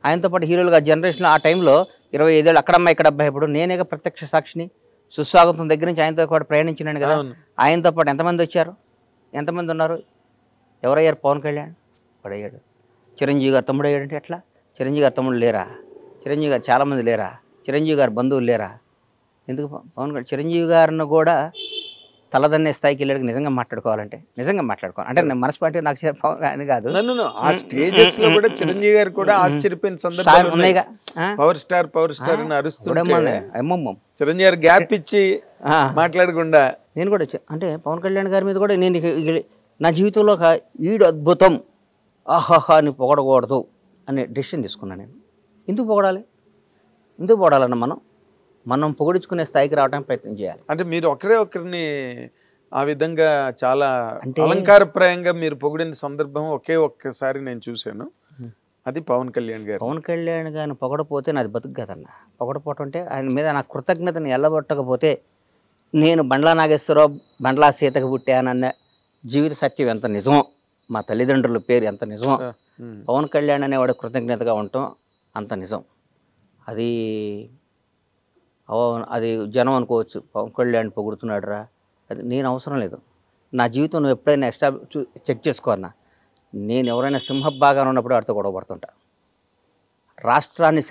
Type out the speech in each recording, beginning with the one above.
ఆయనతో పాటు హీరోలుగా జనరేషన్లో ఆ టైంలో 25 ఏళ్ళు అక్కడమ్మ ఇక్కడ అబ్బాయి. ఇప్పుడు నేనేగా ప్రత్యక్ష సాక్షిని. సుస్వాగతం దగ్గర నుంచి ఆయనతో పాటు ప్రయాణించినాను కదా. ఆయనతో పాటు ఎంతమంది వచ్చారు, ఎంతమంది ఉన్నారు? ఎవరయ్యారు? పవన్ కళ్యాణ్ వాడయ్యాడు. చిరంజీవి గారు తమ్ముడు అయ్యాడంటే ఎట్లా? చిరంజీవి గారు తమ్ముడు లేరా? చిరంజీవి గారు చాలామంది లేరా? చిరంజీవి గారు బంధువులు లేరా? ఎందుకు పవన్ కళ్యాణ్ చిరంజీవి గారిని కూడా తలదన్నే స్థాయికి వెళ్ళాడు. నిజంగా మాట్లాడుకోవాలంటే నిజంగా మాట్లాడుకోవాలి అంటే నేను మనస్పాటి నాకు పవన్ కళ్యాణ్ కాదు. ఆ స్టేజెస్ లో కూడా చిరంజీవి గారు కూడా ఆశ్చర్యపోయిన సందర్భాలు ఉన్నాయిగా. పవర్ స్టార్ అని అరుస్తుంటే చిరంజీవి గారు గ్యాప్ ఇచ్చి మాట్లాడకుండా నేను కూడా అంటే పవన్ కళ్యాణ్ గారి మీద కూడా నేను నా జీవితంలో ఒక ఈడు అద్భుతం ఆహాహా అని పొగడకూడదు అనే డెసిషన్ తీసుకున్నాను నేను. ఎందుకు పొగడాలి? ఎందుకు పొగడాలన్న మనం పొగిడించుకునే స్థాయికి రావడానికి ప్రయత్నం చేయాలి. అంటే మీరు ఒకరిని ఆ విధంగా చాలా అలంకారప్రాయంగా మీరు పొగిడిన సందర్భం ఒక్కసారి నేను చూశాను. అది పవన్ కళ్యాణ్ గారు. పవన్ కళ్యాణ్ గారిని పొగడపోతే నాది బతుకు కదన్న. పొగడపోవటం అంటే ఆయన మీద నా కృతజ్ఞతను ఎల్లబొట్టకపోతే నేను బండ్లా నాగేశ్వరరావు బండ్లా సీతకు పుట్టానన్న జీవిత సత్యం ఎంత నిజమో, మా తల్లిదండ్రుల పేరు ఎంత నిజమో, పవన్ కళ్యాణ్ అనేవాడు కృతజ్ఞతగా ఉండటం అంత నిజం. అది జనం అనుకోవచ్చు, పవన్ కళ్యాణ్ పొగుడుతున్నాడు రా, అది నేను అవసరం లేదు. నా జీవితం నువ్వు ఎప్పుడైనా చెక్ చేసుకోన్నా. నేను ఎవరైనా సింహభాగాన్ని ఉన్నప్పుడు వాడితో గొడవపడుతుంటా. రాష్ట్రాన్ని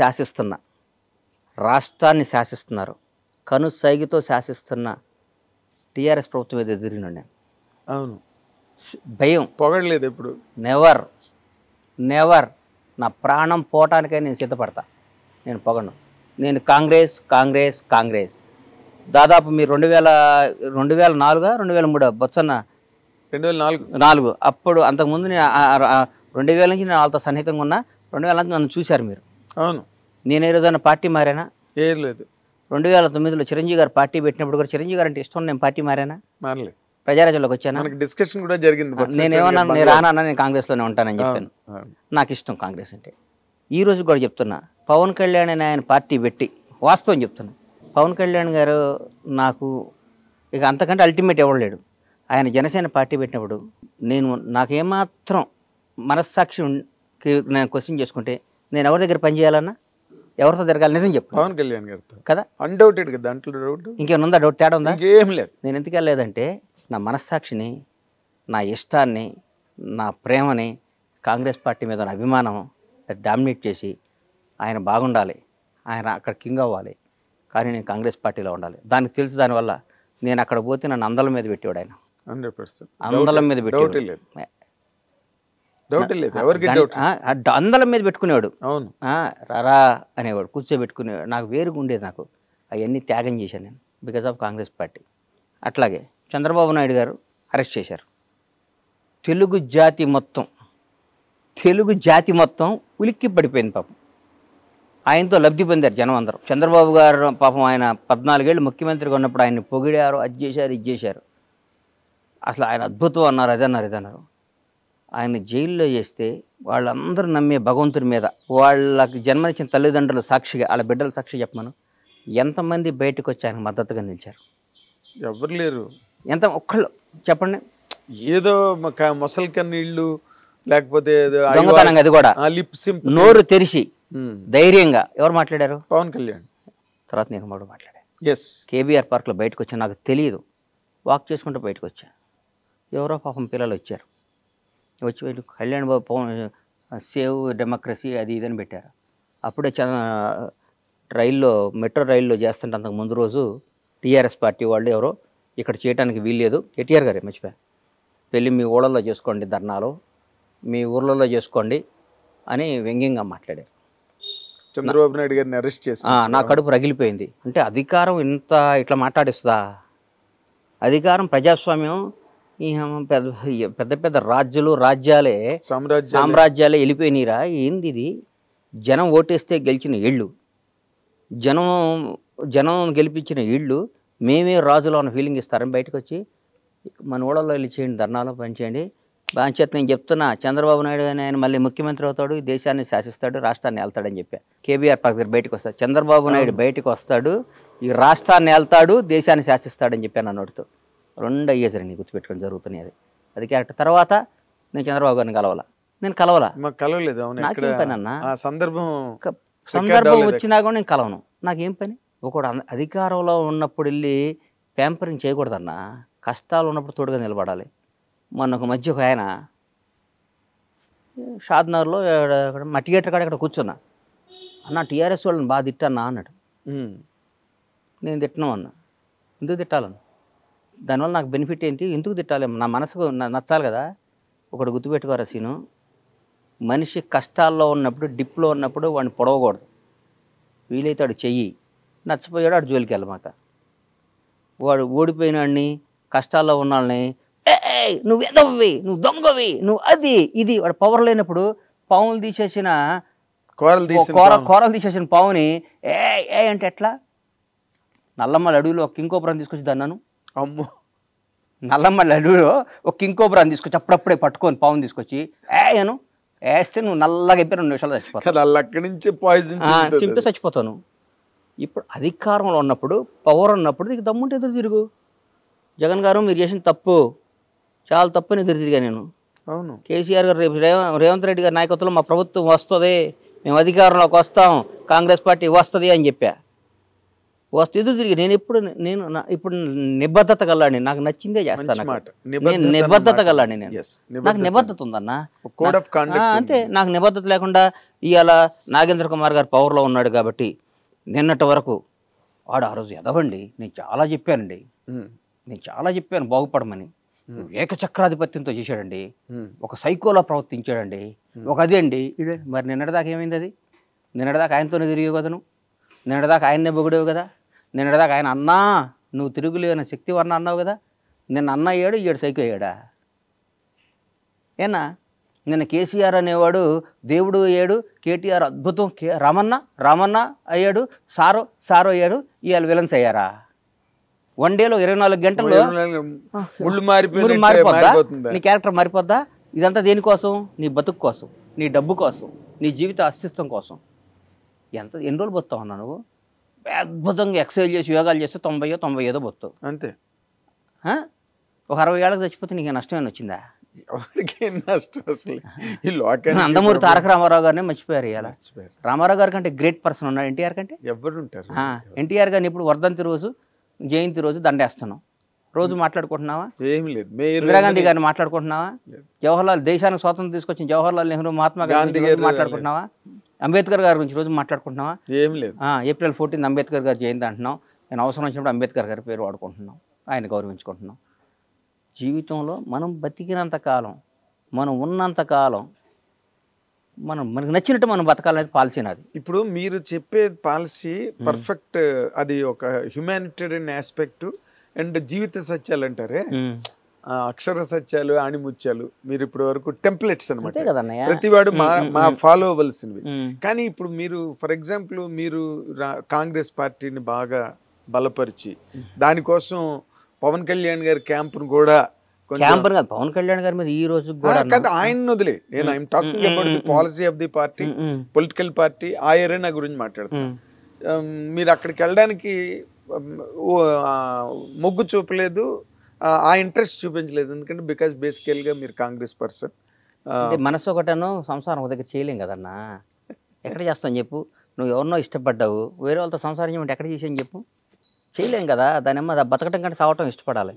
శాసిస్తున్నారు, కను సైగితో శాసిస్తున్న టీఆర్ఎస్ ప్రభుత్వం మీద ఎదిరినాడు నేను. అవును, భయం పొగడలేదు ఎప్పుడు. నెవర్ నా ప్రాణం పోవటానికై నేను సిద్ధపడతా. నేను పొగను. నేను కాంగ్రెస్ దాదాపు మీరు 2004 2003 బొత్సన్న 2004 అప్పుడు అంతకుముందు నేను 2000 నుంచి నేను వాళ్ళతో సన్నిహితంగా ఉన్నా. 2000 నుంచి నన్ను చూశారు మీరు. అవును, నేను ఏ రోజైనా పార్టీ మారానా? ఏం లేదు. 2009లో చిరంజీవి గారు పార్టీ పెట్టినప్పుడు కూడా చిరంజీవి గారు అంటే ఇష్టం నేను పార్టీ మారానా? మారలేదు. ప్రజారాజ్యంలోకి వచ్చాను. డిస్కషన్ కూడా జరిగింది. నేనేమన్నా నేను రానన్నా నేను కాంగ్రెస్లోనే ఉంటానని చెప్పాను. నాకు ఇష్టం కాంగ్రెస్ అంటే. ఈ రోజు కూడా చెప్తున్నా, పవన్ కళ్యాణ్ అని ఆయన పార్టీ పెట్టి వాస్తవం చెప్తున్నా, పవన్ కళ్యాణ్ గారు నాకు ఇక అంతకంటే అల్టిమేట్ ఎవడలేడు. ఆయన జనసేన పార్టీ పెట్టినప్పుడు నాకేమాత్రం మనస్సాక్షి నేను క్వశ్చన్ చేసుకుంటే నేను ఎవరి దగ్గర పనిచేయాలన్నా, ఎవరితో తిరగాలి? నిజం చెప్పు. పవన్ కళ్యాణ్ గారు కదా, అన్డౌటెడ్ కదా. దాంట్లో డౌట్ ఇంకేముందా? డౌట్ తేడా ఉందా? ఏం లేదు. నేను ఎందుకు వెళ్ళలేదంటే నా మనస్సాక్షిని, నా ఇష్టాన్ని, నా ప్రేమని, కాంగ్రెస్ పార్టీ మీద నా అభిమానం డామినేట్ చేసి ఆయన బాగుండాలి, ఆయన అక్కడ కింగ్ అవ్వాలి, కానీ నేను కాంగ్రెస్ పార్టీలో ఉండాలి. దానికి తెలుసు. దానివల్ల నేను అక్కడ పోతే నన్ను అందల మీద పెట్టేవాడు ఆయన. 100% అందలం మీద పెట్టేవాడు. అందలం మీద పెట్టుకునేవాడు. అవును, రారా అనేవాడు, కూర్చోబెట్టుకునేవాడు. నాకు వేరుగా ఉండేది. నాకు అవన్నీ త్యాగం చేశాను నేను బికాస్ ఆఫ్ కాంగ్రెస్ పార్టీ. అట్లాగే చంద్రబాబు నాయుడు గారు అరెస్ట్ చేశారు. తెలుగు జాతి మొత్తం ఉలిక్కి పడిపోయింది పాపం. ఆయనతో లబ్ధి పొందారు జనం అందరూ. చంద్రబాబు గారు పాపం ఆయన 14 ఏళ్ళు ముఖ్యమంత్రిగా ఉన్నప్పుడు ఆయన్ని పొగిడారు, అది చేశారు, ఇది చేశారు. అసలు ఆయన అద్భుతం అన్నారు, ఇదన్నారు. ఆయన జైల్లో చేస్తే వాళ్ళందరూ నమ్మే భగవంతుడి మీద వాళ్ళకి జన్మనిచ్చిన తల్లిదండ్రుల సాక్షిగా, వాళ్ళ బిడ్డల సాక్షి చెప్పమను, ఎంతమంది బయటకు వచ్చి ఆయనకు మద్దతుగా నిలిచారు? ఎవరు లేరు. ఒక్కళ్ళు చెప్పండి. ఏదో మొసలి కన్నీళ్ళు, లేకపోతే దొంగతనంగా, అది కూడా నోరు తెరిచి ధైర్యంగా ఎవరు మాట్లాడారు? పవన్ కళ్యాణ్. తర్వాత నేను మాట్లాడా. కేబీఆర్ పార్క్లో బయటకు వచ్చా, నాకు తెలియదు, వాక్ చేసుకుంటూ బయటకు వచ్చా. ఎవరో పాపం పిల్లలు వచ్చారు, వచ్చి కళ్యాణ్ బాబు పవన్ సేవ్ డెమోక్రసీ అది ఇదని పెట్టారు. అప్పుడే మెట్రో రైల్లో చేస్తుంటే అంతకు ముందు రోజు టీఆర్ఎస్ పార్టీ వాళ్ళు ఎవరో ఇక్కడ చేయడానికి వీల్లేదు, కేటీఆర్ గారే మర్చిపోయా, పెళ్ళి మీ ఊళ్ళల్లో చేసుకోండి, ధర్నాలు మీ ఊర్లలో చేసుకోండి అని వ్యంగ్యంగా మాట్లాడారు. చంద్రబాబు నాయుడు గారిని అరెస్ట్ చేసి నా కడుపు రగిలిపోయింది. అంటే అధికారం ఇట్లా మాట్లాడిస్తుందా? అధికారం, ప్రజాస్వామ్యం, పెద్ద పెద్ద రాజ్యాలే సామ్రాజ్యాలే వెళ్ళిపోయినాయిరా. ఏంది ఇది? జనం ఓటేస్తే గెలిచిన ఇళ్ళు, జనం గెలిపించిన ఇళ్ళు, మేమే రాజులో ఉన్న ఫీలింగ్ ఇస్తారని బయటకు వచ్చి మన ఊళ్ళలో వెళ్ళి చేయండి, ధర్నాలో పనిచేయండి. బాధ్యత నేను చెప్తున్నా, చంద్రబాబు నాయుడు అని ఆయన మళ్ళీ ముఖ్యమంత్రి అవుతాడు, దేశాన్ని శాసిస్తాడు, రాష్ట్రాన్ని వెళ్తాడని చెప్పా. కేబీఆర్ పార్క్ దగ్గర బయటకు వస్తాడు, చంద్రబాబు నాయుడు బయటకు వస్తాడు, ఈ రాష్ట్రాన్ని వెళ్తాడు, దేశాన్ని శాసిస్తాడని చెప్పాను. నోటితో 2 అయ్యేసరి నీ గుర్తుపెట్టుకొని జరుగుతున్నాయి. అది క్యారెక్టర్. తర్వాత నేను చంద్రబాబు గారిని కలవాల. నేను కలవలా. మాకు కలవలేదు. అవును, నాకేం పని అన్న, ఆ సందర్భం వచ్చినా కూడా నేను కలవను. నాకేం పని? ఒకడు అధికారంలో ఉన్నప్పుడు వెళ్ళి ప్యాంపరింగ్ చేయకూడదన్న. కష్టాలు ఉన్నప్పుడు తోడుగా నిలబడాలి. మొన్న ఒక మధ్య ఒక ఆయన షాద్నగర్లో మా థియేటర్ కాడ ఇక్కడ కూర్చున్నా, అన్న టీఆర్ఎస్ వాళ్ళని బాగా తిట్టన్నా అన్నాడు. నేను తిట్టను అన్నా. ఎందుకు తిట్టాలను? దానివల్ల నాకు బెనిఫిట్ ఏంటి? ఎందుకు తిట్టాలి? నా మనసుకు నచ్చాలి కదా. ఒకటి గుర్తుపెట్టుకోరా సీను, మనిషి కష్టాల్లో ఉన్నప్పుడు, డిప్లో ఉన్నప్పుడు వాడిని పొడవకూడదు. వీలైతే వాడు చెయ్యి, నచ్చిపోయాడు వాడు జోలికి వెళ్ళమాక. వాడు ఓడిపోయిన వాడిని, కష్టాల్లో ఉన్న వాళ్ళని నువ్వు ఎదవ్వి, నువ్వు దొంగవి, నువ్వు అది ఇది, వాడు పవర్ లేనప్పుడు పావులు తీసేసిన కూరలు తీసేసిన పావుని ఏ అంటే ఎట్లా? నల్లమ్మల అడవిలో ఒక కింకోపురాన్ని తీసుకొచ్చి దన్నాను. అమ్మో, నల్లమ్మల అడవిలో ఒక కింకోపురాన్ని తీసుకొచ్చి అప్పుడప్పుడే పట్టుకొని పావుని తీసుకొచ్చి ఏను వేస్తే నువ్వు నల్లగా అయిపోయి 2 నిమిషాలు చచ్చిపోతావు. అక్కడి నుంచి పాయిజన్ చింపి చచ్చిపోతాను. ఇప్పుడు అధికారంలో ఉన్నప్పుడు, పవర్ ఉన్నప్పుడు నీకు దమ్ముంటే ఎదురు తిరుగు. జగన్ గారు మీరు చేసిన తప్పు, చాలా తప్పు అని ఎదురు తిరిగా నేను. అవును, కేసీఆర్ గారు రేపు రేవంత్ రెడ్డి గారి నాయకత్వంలో మా ప్రభుత్వం వస్తుంది, మేము అధికారంలోకి వస్తాం, కాంగ్రెస్ పార్టీ వస్తుంది అని చెప్పా. వస్తే ఎదురు తిరిగి నేను ఇప్పుడు నిబద్ధత గల్లాడిని. నాకు నచ్చిందే చేస్తాను. నేను నిబద్ధత గల్లాడిని. నాకు నిబద్ధత ఉందన్న. అంతే, నాకు నిబద్ధత లేకుండా ఇవాళ నాగేంద్ర కుమార్ గారు పవర్లో ఉన్నాడు కాబట్టి నిన్నటి వరకు వాడు ఆ రోజు ఎదవండి. నేను చాలా చెప్పాను బాగుపడమని. ఏకచక్రాధిపత్యంతో చేశాడండి, ఒక సైకోలా ప్రవర్తించాడండి, ఒక అదే అండి ఇదే. మరి నిన్నటిదాకా ఏమైంది? అది నిన్నటిదాకా ఆయనతోనే తిరిగే కదా నువ్వు, నిన్నటిదాకా ఆయన్నే పొగిడేవు కదా, నిన్నటిదాకా ఆయన అన్నా నువ్వు తిరుగులేని శక్తివర్ణ అన్నావు కదా. నిన్న అన్న అయ్యాడు, ఈడు సైకో అయ్యాడా? ఏనా నిన్న కేసీఆర్ అనేవాడు దేవుడు అయ్యాడు, కేటీఆర్ అద్భుతం, రామన్న అయ్యాడు, సారో అయ్యాడు, ఇవాళ విలన్స్ అయ్యారా? 1 డేలో 24 గంటల్లో మారిపోద్దా? నీ క్యారెక్టర్ మారిపోద్దా? ఇదంతా దేనికోసం? నీ బతుకు కోసం, నీ డబ్బు కోసం, నీ జీవిత అస్తిత్వం కోసం. ఎన్ని రోజులు బతుతావు అన్నా నువ్వు? అద్భుతంగా ఎక్సర్సైజ్ చేసి యోగాలు చేస్తే 90 బతుతావు అంతే. ఒక 60 ఏళ్ళకి చచ్చిపోతే నీకు నష్టమేనా వచ్చిందా? నందమూరి తారక రామారావు గారిని మర్చిపోయారు. ఇవాళ రామారావు గారి కంటే గ్రేట్ పర్సన్ ఉన్నాడు ఎన్టీఆర్ కంటే. ఎవరు ఉంటారు? ఎన్టీఆర్ గారిని ఇప్పుడు వర్ధంతి రోజు, జయంతి రోజు దండేస్తున్నాం. రోజు మాట్లాడుకుంటున్నావా? ఏమి లేదు. ఇందిరాగాంధీ గారిని మాట్లాడుకుంటున్నావా? జవహర్లాల్, దేశానికి స్వాతంత్రం తీసుకొచ్చిన జవహర్లాల్ నెహ్రూ, మహాత్మా గాంధీ మాట్లాడుకుంటున్నావా? అంబేద్కర్ గారి గురించి రోజు మాట్లాడుకుంటున్నావా? ఏం లేదు. ఏప్రిల్ 14 అంబేద్కర్ గారి జయంతి అంటున్నాం. నేను అవసరం వచ్చినప్పుడు అంబేద్కర్ గారి పేరు వాడుకుంటున్నాం, ఆయన గౌరవించుకుంటున్నాం. జీవితంలో మనం బతికినంత కాలం, మనం ఉన్నంత కాలం మనకు నచ్చినట్టు మనం బతకాలనేది పాలసీ నాది. ఇప్పుడు మీరు చెప్పే పాలసీ పర్ఫెక్ట్. అది ఒక హ్యుమానిటేరియన్ ఆస్పెక్ట్ అండ్ జీవిత సత్యాలు అంటారే, అక్షర సత్యాలు, ఆణిముత్యాలు. మీరు ఇప్పటి వరకు టెంప్లెట్స్ అనమాట, ప్రతివాడు మా ఫాలో అవ్వాల్సినవి. కానీ ఇప్పుడు మీరు ఫర్ ఎగ్జాంపుల్ మీరు కాంగ్రెస్ పార్టీని బాగా బలపరిచి దానికోసం పవన్ కళ్యాణ్ గారి క్యాంపును కూడా, పవన్ కళ్యాణ్ గారి మీద ఈ రోజు కూడా ఆయన వదిలే, నేను I'm talking about the policy of the party, political party, ఆ ఏరియా గురించి మాట్లాడుతున్నాను. మీరు అక్కడికి వెళ్ళడానికి మొగ్గు చూపలేదు, ఆ ఇంట్రెస్ట్ చూపించలేదు. ఎందుకంటే బికాస్ బేసికల్గా మీరు కాంగ్రెస్ పర్సన్. మనసు ఒకటను సంసారం ఒక దగ్గర చేయలేం కదన్నా. ఎక్కడ చేస్తాను చెప్పు? నువ్వు ఎవరినో ఇష్టపడ్డావు, వేరే వాళ్ళతో సంసారం చేయమంటే ఎక్కడ చేసాను చెప్పు? చేయలేం కదా. దాని బతకటం కంటే సావటం ఇష్టపడాలి.